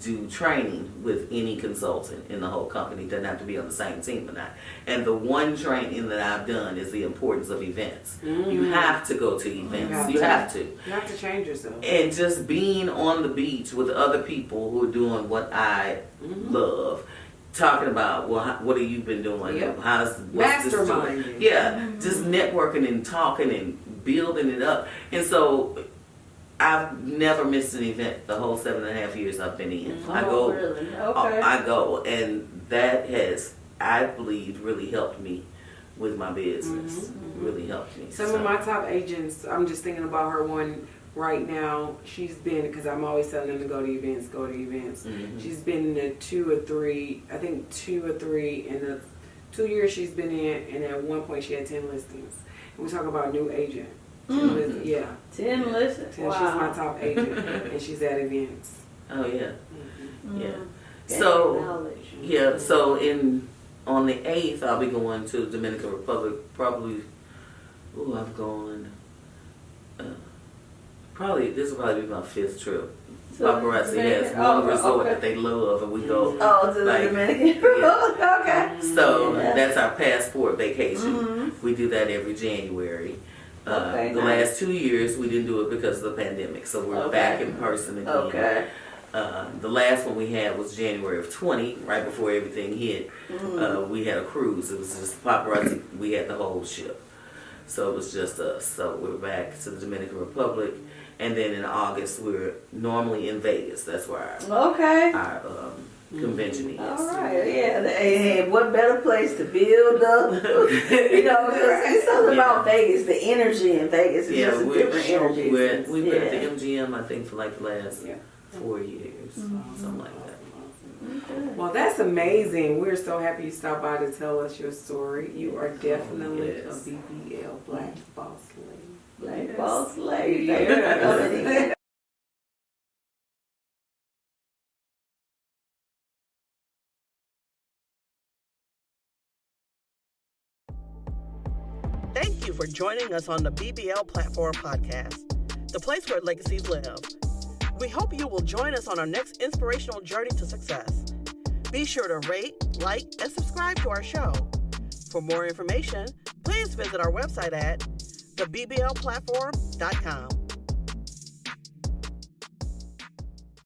do training with any consultant in the whole company. It doesn't have to be on the same team or not. And the one training that I've done is the importance of events. You have to go to events. You have to. You have to change yourself. And just being on the beach with other people who are doing what I love. Talking about, well, what have you been doing? Yep. What's this doing? Masterminding. Yeah, just networking and talking and building it up. And so I've never missed an event the whole 7.5 years I've been in. I go, really? Okay. I go, and that has, I believe, really helped me with my business. Really helped me. Some of my top agents, I'm just thinking about her one right now. She's been, because I'm always telling them to go to events. She's been in two or three in the 2 years she's been in, and at one point she had 10 listings. And we talk about new agent. 10 listings. 10 listings. 10. Wow. She's my top agent, and she's at events. Oh yeah, yeah. So so on the 8th I'll be going to the Dominican Republic. Probably, I've gone. This will probably be my 5th trip. So Paparazzi has one resort that they love, and we go. Oh, to the Dominican Republic. Okay. So that's our passport vacation. We do that every January. The last 2 years we didn't do it because of the pandemic, so we're back in person again. Okay. The last one we had was January of 20, right before everything hit. We had a cruise. It was just Paparazzi. We had the whole ship, so it was just us. So we're back to the Dominican Republic, and then in August we're normally in Vegas. That's where our convention is. All right, and what better place to build up? Because it's something about Vegas. The energy in Vegas is just a different energy. We've been at the MGM, I think, for like the last 4 years, something like that. Well, that's amazing. We're so happy you stopped by to tell us your story. You are definitely a BBL Black Boss Lady. Black Boss Lady. Yeah. Thank you for joining us on the BBL Platform Podcast, the place where legacies live. We hope you will join us on our next inspirational journey to success. Be sure to rate, like, and subscribe to our show. For more information, please visit our website at theBBLplatform.com.